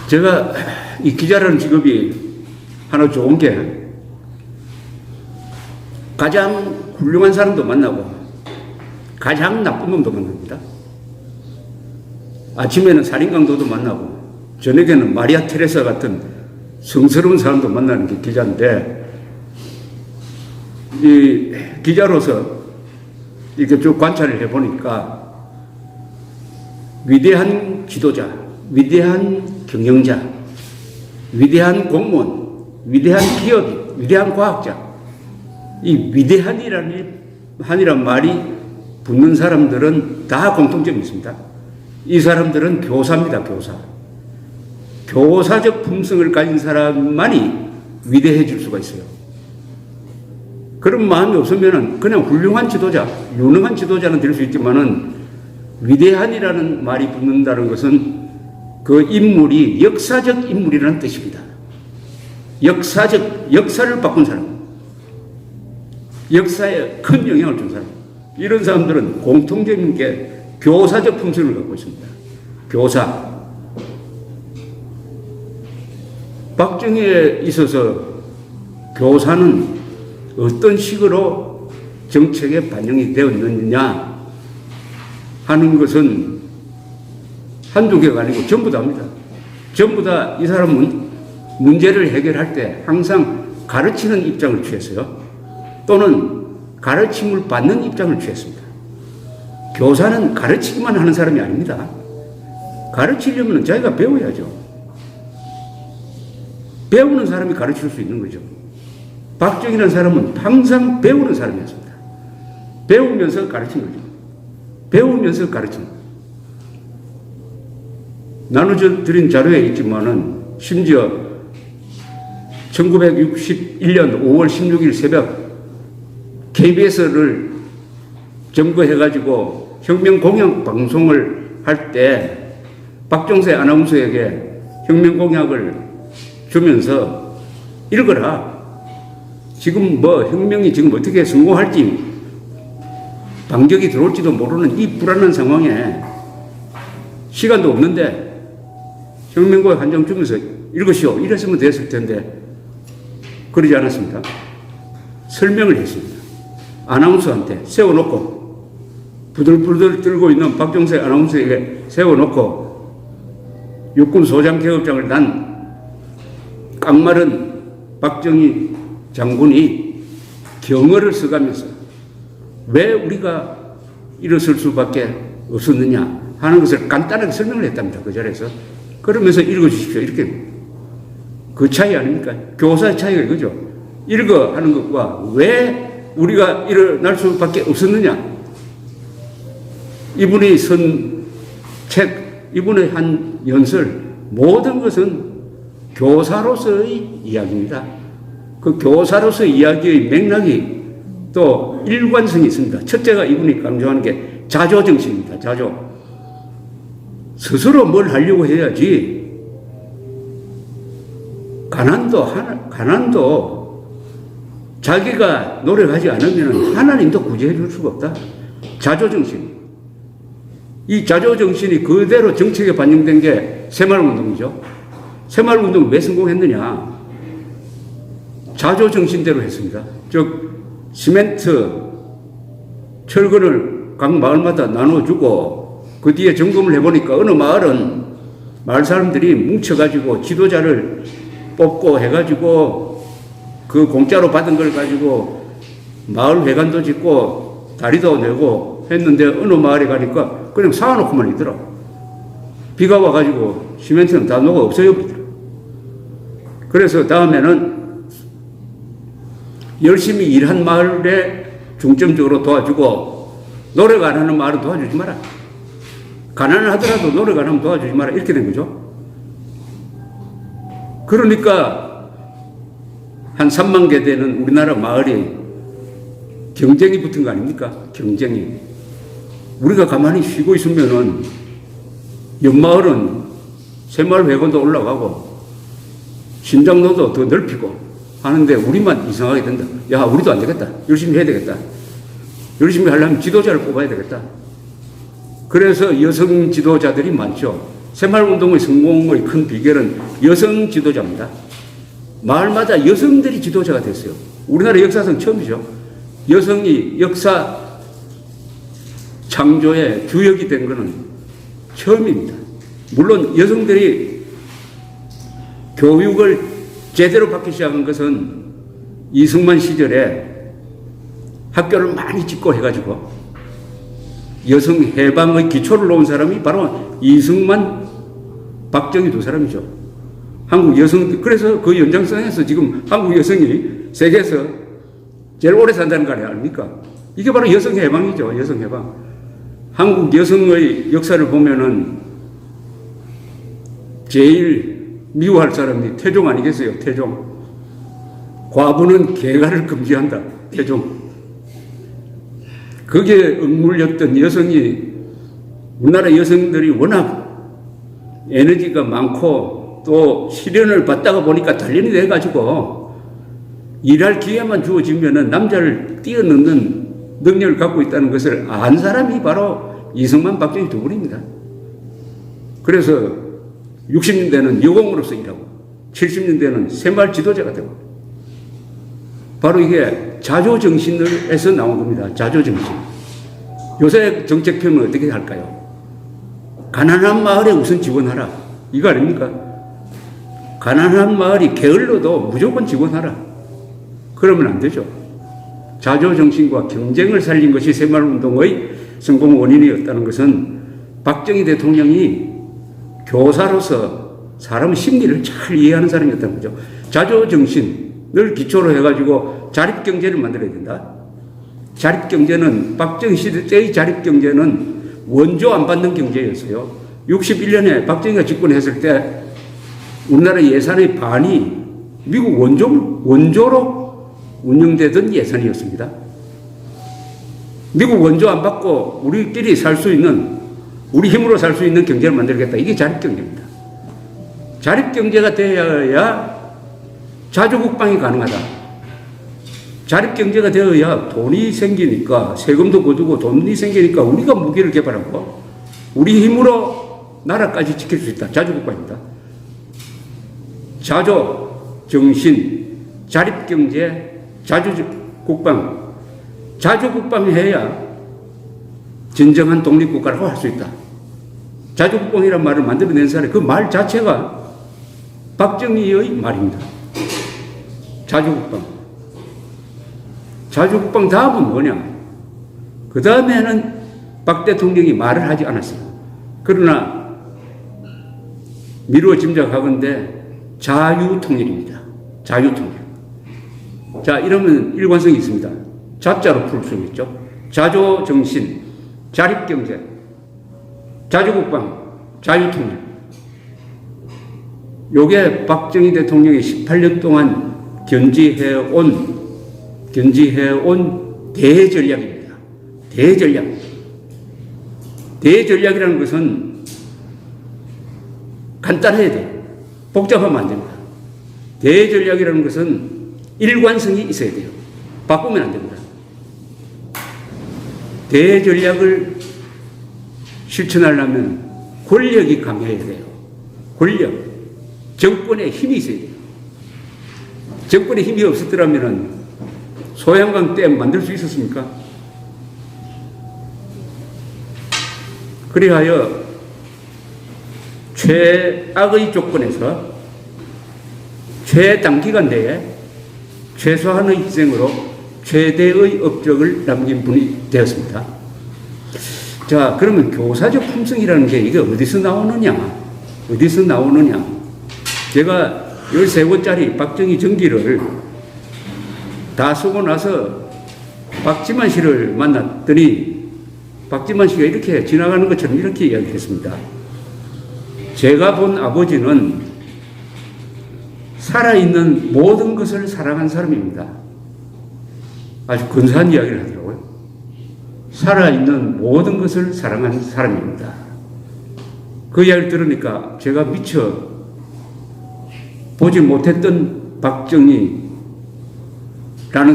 제가 이 기자라는 직업이 하나 좋은 게 가장 훌륭한 사람도 만나고 가장 나쁜 놈도 만납니다. 아침에는 살인강도도 만나고 저녁에는 마리아 테레사 같은 성스러운 사람도 만나는 게 기자인데, 이 기자로서 이렇게 쭉 관찰을 해보니까 위대한 지도자, 위대한 경영자, 위대한 공무원, 위대한 기업인, 위대한 과학자, 이 위대한이란 말이 붙는 사람들은 다 공통점이 있습니다. 이 사람들은 교사입니다, 교사. 교사적 품성을 가진 사람만이 위대해질 수가 있어요. 그런 마음이 없으면 그냥 훌륭한 지도자, 유능한 지도자는 될 수 있지만은 위대한이라는 말이 붙는다는 것은 그 인물이 역사적 인물이라는 뜻입니다. 역사를 바꾼 사람, 역사에 큰 영향을 준 사람, 이런 사람들은 공통적인 게 교사적 품성을 갖고 있습니다. 교사. 박정희에 있어서 교사는 어떤 식으로 정책에 반영이 되었느냐 하는 것은 한두 개가 아니고 전부 다입니다. 전부 다 이 사람은 문제를 해결할 때 항상 가르치는 입장을 취했어요. 또는 가르침을 받는 입장을 취했습니다. 교사는 가르치기만 하는 사람이 아닙니다. 가르치려면 자기가 배워야죠. 배우는 사람이 가르칠 수 있는 거죠. 박정희라는 사람은 항상 배우는 사람이었습니다. 배우면서 가르친 거죠. 배우면서 가르친 거죠. 나눠드린 자료에 있지만은 심지어 1961년 5월 16일 새벽 KBS를 점거해가지고 혁명 공약 방송을 할 때 박종세 아나운서에게 혁명 공약을 주면서 읽어라. 지금 혁명이 지금 어떻게 성공할지 반격이 들어올지도 모르는 이 불안한 상황에 시간도 없는데 혁명공약 한 장 주면서 읽으시오. 이랬으면 됐을 텐데 그러지 않았습니다. 설명을 했습니다. 아나운서한테 세워놓고 부들부들 떨고 있는 박종세 아나운서에게 세워놓고 육군 소장계급장을 난 깡마른 박정희 장군이 경어를 써가면서 왜 우리가 일어설 수밖에 없었느냐 하는 것을 간단하게 설명을 했답니다. 그 자리에서. 그러면서 읽어주십시오. 이렇게. 그 차이 아닙니까? 교사의 차이가 이거죠. 읽어 하는 것과 왜 우리가 일어날 수밖에 없었느냐. 이분이 쓴 책, 이분의 한 연설, 모든 것은 교사로서의 이야기입니다. 그 교사로서의 이야기의 맥락이 또 일관성이 있습니다. 첫째가 이분이 강조하는 게 자조정신입니다. 자조. 스스로 뭘 하려고 해야지. 가난도 자기가 노력하지 않으면 하나님도 구제해 줄 수가 없다. 자조정신. 이 자조정신이 그대로 정책에 반영된 게 새마을운동이죠. 새마을운동은 왜 성공했느냐. 자조정신대로 했습니다. 즉 시멘트, 철근을 각 마을마다 나눠주고 그 뒤에 점검을 해보니까 어느 마을은 마을 사람들이 뭉쳐가지고 지도자를 뽑고 해가지고 그 공짜로 받은 걸 가지고 마을 회관도 짓고 다리도 내고 했는데 어느 마을에 가니까 그냥 사와놓고만 있더라. 비가 와가지고 시멘트는 다 녹아 없어요. 그래서 다음에는 열심히 일한 마을에 중점적으로 도와주고 노력 안 하는 마을은 도와주지 마라. 가난을 하더라도 노력 안 하면 도와주지 마라. 이렇게 된 거죠. 그러니까 한 3만 개 되는 우리나라 마을이 경쟁이 붙은 거 아닙니까? 경쟁이. 우리가 가만히 쉬고 있으면은 옆마을은 새마을 회관도 올라가고 신장로도 더 넓히고 하는데 우리만 이상하게 된다. 야, 우리도 안 되겠다. 열심히 해야 되겠다. 열심히 하려면 지도자를 뽑아야 되겠다. 그래서 여성 지도자들이 많죠. 새마을운동의 성공의 큰 비결은 여성 지도자입니다. 마을마다 여성들이 지도자가 됐어요. 우리나라 역사상 처음이죠. 여성이 역사 창조의 주역이 된 것은 처음입니다. 물론 여성들이 교육을 제대로 받기 시작한 것은 이승만 시절에 학교를 많이 짓고 해가지고 여성 해방의 기초를 놓은 사람이 바로 이승만, 박정희 두 사람이죠. 한국 여성, 그래서 그 연장선에서 지금 한국 여성이 세계에서 제일 오래 산다는 거 아닙니까? 이게 바로 여성 해방이죠. 여성 해방. 한국 여성의 역사를 보면은 제일 미워할 사람이 태종 아니겠어요? 태종. 과부는 계가를 금지한다. 태종. 거기에 억눌렸던 여성이, 우리나라 여성들이 워낙 에너지가 많고 또 시련을 받다가 보니까 단련이 돼가지고 일할 기회만 주어지면은 남자를 뛰어넘는 능력을 갖고 있다는 것을 안 사람이 바로 이승만, 박정희 두 분입니다. 그래서 60년대는 여공으로서 일하고 70년대는 새마을 지도자가 되고, 바로 이게 자조정신에서 나온 겁니다. 자조정신. 요새 정책편은 어떻게 할까요? 가난한 마을에 우선 지원하라. 이거 아닙니까? 가난한 마을이 게을러도 무조건 지원하라. 그러면 안 되죠. 자조정신과 경쟁을 살린 것이 새마을운동의 성공 원인이었다는 것은 박정희 대통령이 교사로서 사람 심리를 잘 이해하는 사람이었다는 거죠. 자조정신을 기초로 해가지고 자립경제를 만들어야 된다. 자립경제는, 박정희 시대 때의 자립경제는 원조 안 받는 경제였어요. 61년에 박정희가 집권했을 때 우리나라 예산의 반이 미국 원조로 운영되던 예산이었습니다. 미국 원조 안 받고 우리끼리 살 수 있는, 우리 힘으로 살 수 있는 경제를 만들겠다. 이게 자립경제입니다. 자립경제가 되어야 자주국방이 가능하다. 자립경제가 되어야 돈이 생기니까, 세금도 거두고 돈이 생기니까 우리가 무기를 개발하고 우리 힘으로 나라까지 지킬 수 있다. 자주국방입니다. 자조, 정신, 자립경제, 자주국방. 자주국방해야 진정한 독립국가라고 할 수 있다. 자주국방이라는 말을 만들어낸 사람이, 그 말 자체가 박정희의 말입니다. 자주국방. 자주국방 다음은 뭐냐? 그 다음에는 박 대통령이 말을 하지 않았어요. 그러나 미루어 짐작하건대 자유통일입니다. 자유통일. 자, 이러면 일관성이 있습니다. 자자로 풀 수 있죠. 자조정신, 자립경제, 자주국방, 자유통일. 요게 박정희 대통령이 18년 동안 견지해온 대전략입니다. 대전략. 대전략이라는 것은 간단해야 돼요. 복잡하면 안 됩니다. 대전략이라는 것은 일관성이 있어야 돼요. 바꾸면 안 됩니다. 대전략을 실천하려면 권력이 강해야 돼요. 권력. 정권에 힘이 있어야 돼요. 정권에 힘이 없었더라면 소양강 댐 만들 수 있었습니까? 그리하여 최악의 조건에서 최단기간 내에 최소한의 희생으로 최대의 업적을 남긴 분이 되었습니다. 자, 그러면 교사적 품성이라는 게 이게 어디서 나오느냐? 어디서 나오느냐? 제가 13권짜리 박정희 전기를 다 쓰고 나서 박지만 씨를 만났더니 박지만 씨가 이렇게 지나가는 것처럼 이렇게 이야기했습니다. 제가 본 아버지는 살아있는 모든 것을 사랑한 사람입니다. 아주 근사한 이야기를 하더라고요. 살아있는 모든 것을 사랑한 사람입니다. 그 이야기를 들으니까 제가 미처 보지 못했던 박정희라는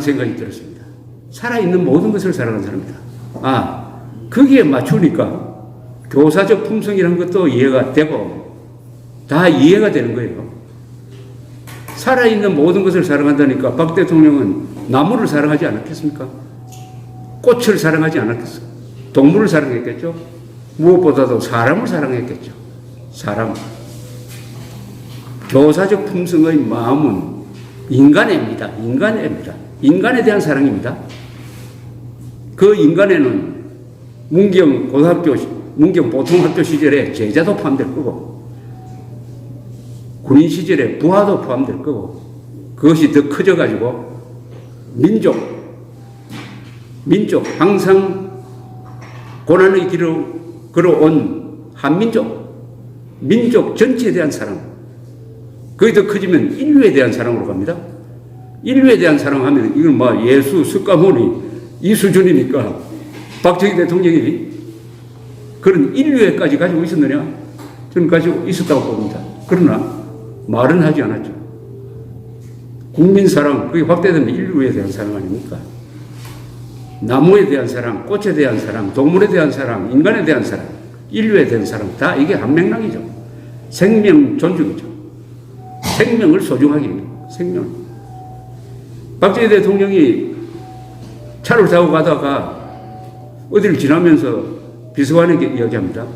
생각이 들었습니다. 살아있는 모든 것을 사랑한 사람이다. 아, 거기에 맞추니까 교사적 품성이라는 것도 이해가 되고 다 이해가 되는 거예요. 살아있는 모든 것을 사랑한다니까 박 대통령은 나무를 사랑하지 않았겠습니까? 꽃을 사랑하지 않았겠어요? 동물을 사랑했겠죠? 무엇보다도 사람을 사랑했겠죠. 사람. 교사적 품성의 마음은 인간애입니다. 인간애입니다. 인간에 대한 사랑입니다. 그 인간에는 문경 고등학교, 문경 보통학교 시절에 제자도 포함될 거고, 군인 시절에 부하도 포함될 거고, 그것이 더 커져가지고, 민족, 항상 고난의 길을 걸어온 민족 전체에 대한 사랑. 그게 더 커지면 인류에 대한 사랑으로 갑니다. 인류에 대한 사랑하면 이건 뭐 예수, 석가모니 이 수준이니까 박정희 대통령이 그런 인류에까지 가지고 있었느냐? 저는 가지고 있었다고 봅니다. 그러나 말은 하지 않았죠. 국민 사랑, 그게 확대되면 인류에 대한 사랑 아닙니까? 나무에 대한 사랑, 꽃에 대한 사랑, 동물에 대한 사랑, 인간에 대한 사랑, 인류에 대한 사랑, 다 이게 한 맥락이죠. 생명 존중이죠. 생명을 소중하게 해요. 생명. 박정희 대통령이 차를 타고 가다가 어디를 지나면서 비서관에게 이야기합니다.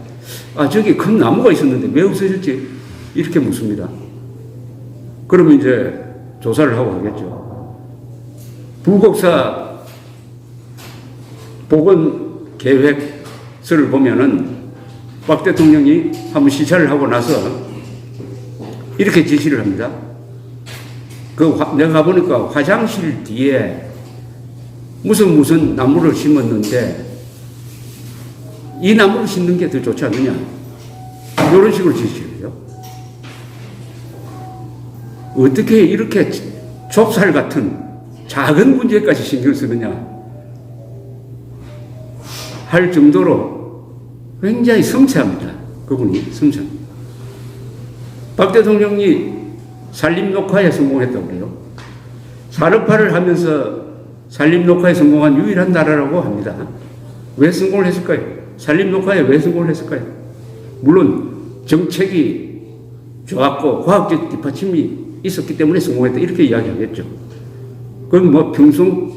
아, 저기 큰 나무가 있었는데 왜 없어졌지? 이렇게 묻습니다. 그러면 이제 조사를 하고 하겠죠. 불국사 복원 계획서를 보면은 박 대통령이 한번 시찰을 하고 나서 이렇게 지시를 합니다. 내가 가보니까 화장실 뒤에 무슨 나무를 심었는데 이 나무를 심는 게 더 좋지 않느냐. 이런 식으로 지시를 해요. 어떻게 이렇게 좁쌀 같은 작은 문제까지 신경 쓰느냐 할 정도로 굉장히 섬세합니다. 그분이 섬세합니다. 박 대통령이 산림녹화에 성공했다고 그래요. 산업화를 하면서 산림녹화에 성공한 유일한 나라라고 합니다. 왜 성공을 했을까요? 산림녹화에 왜 성공을 했을까요? 물론 정책이 좋았고 과학적 뒷받침이 있었기 때문에 성공했다 이렇게 이야기하겠죠. 그건 뭐 평생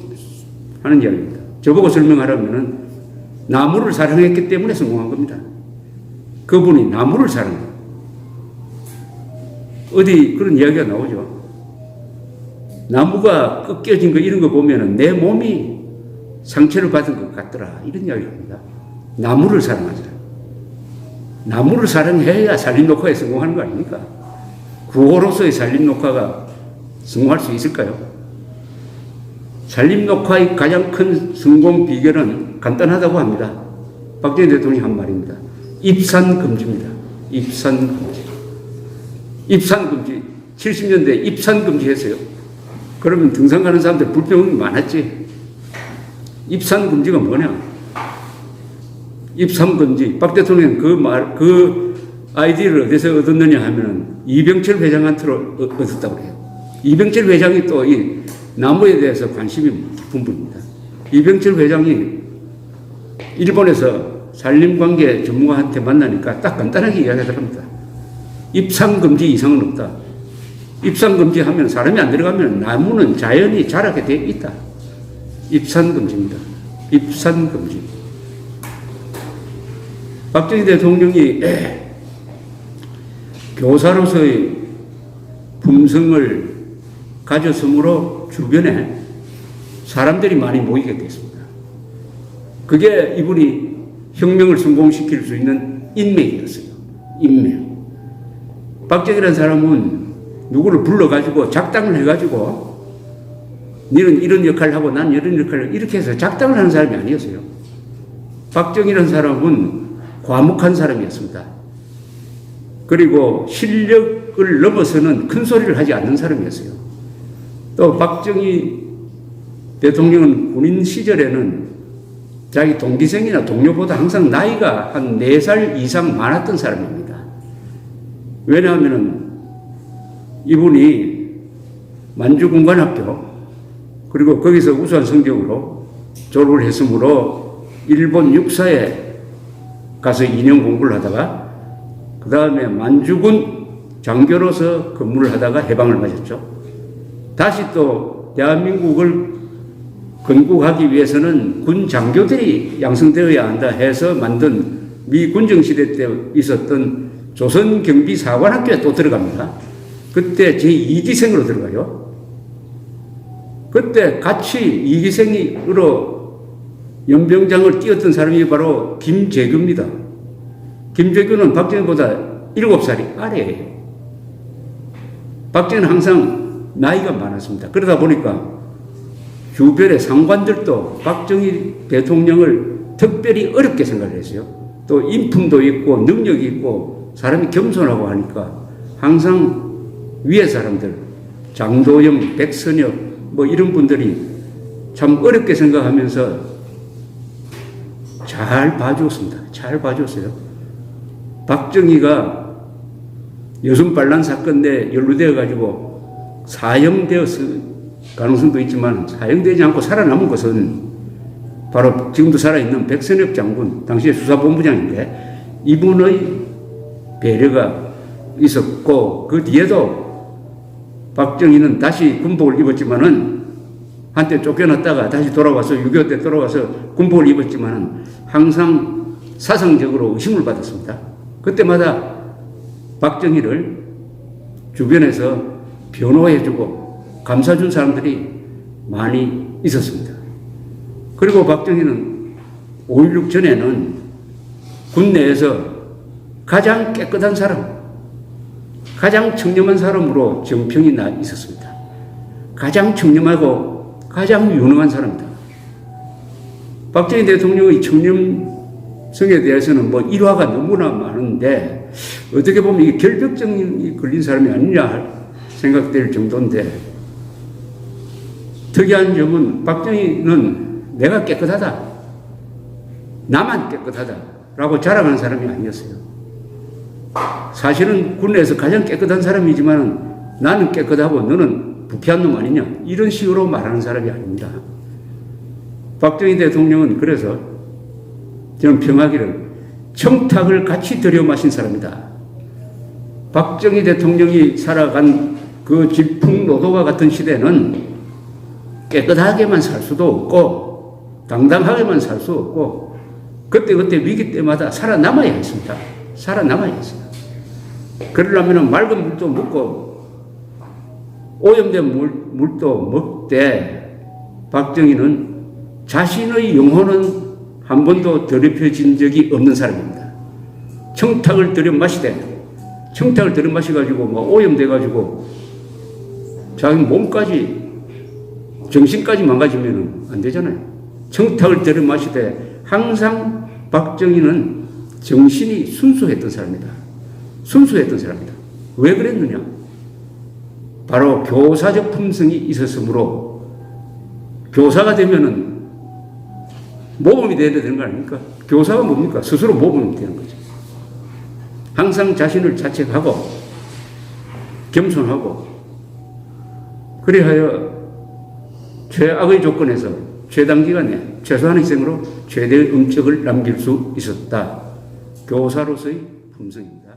하는 이야기입니다. 저보고 설명하라면은 나무를 사랑했기 때문에 성공한 겁니다. 그분이 나무를 사랑해요. 어디 그런 이야기가 나오죠. 나무가 꺾여진 거 이런 거 보면은 내 몸이 상처를 받은 것 같더라. 이런 이야기를 합니다. 나무를 사랑하자. 나무를 사랑해야 산림녹화에 성공하는 거 아닙니까? 구호로서의 산림녹화가 성공할 수 있을까요? 산림녹화의 가장 큰 성공 비결은 간단하다고 합니다. 박정희 대통령이 한 말입니다. 입산금지입니다. 입산금지. 입산금지. 70년대 입산금지 했어요. 그러면 등산 가는 사람들 불평이 많았지. 입산금지가 뭐냐? 입산금지. 박 대통령은 그 아이디어를 어디서 얻었느냐 하면은 이병철 회장한테로 얻었다고 해요. 이병철 회장이 또 이 나무에 대해서 관심이 깊은 분입니다. 이병철 회장이 일본에서 산림관계 전문가한테 만나니까 딱 간단하게 이야기하더랍니다. 입산금지 이상은 없다. 입산금지 하면 사람이 안 들어가면 나무는 자연히 자라게 되어 있다. 입산금지입니다. 입산금지. 박정희 대통령이 교사로서의 품성을 가졌으므로 주변에 사람들이 많이 모이게 됐습니다. 그게 이분이 혁명을 성공시킬 수 있는 인맥이었어요. 인맥. 박정희라는 사람은 누구를 불러가지고 작당을 해가지고 너는 이런 역할을 하고 난 이런 역할을 하고 이렇게 해서 작당을 하는 사람이 아니었어요. 박정희라는 사람은 과묵한 사람이었습니다. 그리고 실력을 넘어서는 큰 소리를 하지 않는 사람이었어요. 또 박정희 대통령은 군인 시절에는 자기 동기생이나 동료보다 항상 나이가 한 4살 이상 많았던 사람입니다. 왜냐하면 이분이 만주군관학교 그리고 거기서 우수한 성적으로 졸업을 했으므로 일본 육사에 가서 2년 공부를 하다가 그 다음에 만주군 장교로서 근무를 하다가 해방을 맞았죠. 다시 또 대한민국을 건국하기 위해서는 군 장교들이 양성되어야 한다 해서 만든 미 군정시대 때 있었던 조선경비사관학교에 또 들어갑니다. 그때 제2기생으로 들어가요. 그때 같이 2기생으로 연병장을 뛰었던 사람이 바로 김재규입니다. 김재규는 박정희보다 7살이 아래예요. 박정희는 항상 나이가 많았습니다. 그러다 보니까 주변의 상관들도 박정희 대통령을 특별히 어렵게 생각을 했어요. 또 인품도 있고 능력이 있고 사람이 겸손하고 하니까 항상 위에 사람들, 장도영, 백선엽 뭐 이런 분들이 참 어렵게 생각하면서 잘 봐주었습니다. 잘 봐줬어요. 박정희가 여순 반란 사건 내 연루되어 가지고 사형되었을 가능성도 있지만 사형되지 않고 살아남은 것은 바로 지금도 살아있는 백선엽 장군, 당시에 수사본부장인데 이분의 배려가 있었고, 그 뒤에도 박정희는 다시 군복을 입었지만은 한때 쫓겨났다가 다시 돌아와서 6.25 때 돌아와서 군복을 입었지만은 항상 사상적으로 의심을 받았습니다. 그때마다 박정희를 주변에서 변호해주고 감싸준 사람들이 많이 있었습니다. 그리고 박정희는 5.16 전에는 군내에서 가장 깨끗한 사람, 가장 청렴한 사람으로 정평이 나 있었습니다. 가장 청렴하고 가장 유능한 사람이다. 박정희 대통령의 청렴성에 대해서는 뭐 일화가 너무나 많은데 어떻게 보면 이게 결벽증이 걸린 사람이 아니냐 생각될 정도인데, 특이한 점은 박정희는 내가 깨끗하다, 나만 깨끗하다 라고 자랑하는 사람이 아니었어요. 사실은 군내에서 가장 깨끗한 사람이지만 나는 깨끗하고 너는 부패한 놈 아니냐 이런 식으로 말하는 사람이 아닙니다. 박정희 대통령은 그래서 저는 평하기를 청탁을 같이 들여 마신 사람이다. 박정희 대통령이 살아간 그 질풍노도와 같은 시대는 깨끗하게만 살 수도 없고 당당하게만 살 수 없고 그때그때 위기 때마다 살아남아야 했습니다. 살아남아야 했습니다. 그러려면 맑은 물도 먹고 오염된 물도 먹되 박정희는 자신의 영혼은 한 번도 더럽혀진 적이 없는 사람입니다. 청탁을 들여 마시가지고 뭐 오염돼가지고 자기 몸까지 정신까지 망가지면 안 되잖아요. 청탁을 들여 마시되 항상 박정희는 정신이 순수했던 사람이다. 순수했던 사람이다. 왜 그랬느냐? 바로 교사적 품성이 있었으므로 교사가 되면은 모범이 되어야 되는 거 아닙니까? 교사가 뭡니까? 스스로 모범이 되는 거죠. 항상 자신을 자책하고 겸손하고 그리하여 최악의 조건에서 최단기간에 최소한의 희생으로 최대의 음적을 남길 수 있었다. 교사로서의 품성입니다.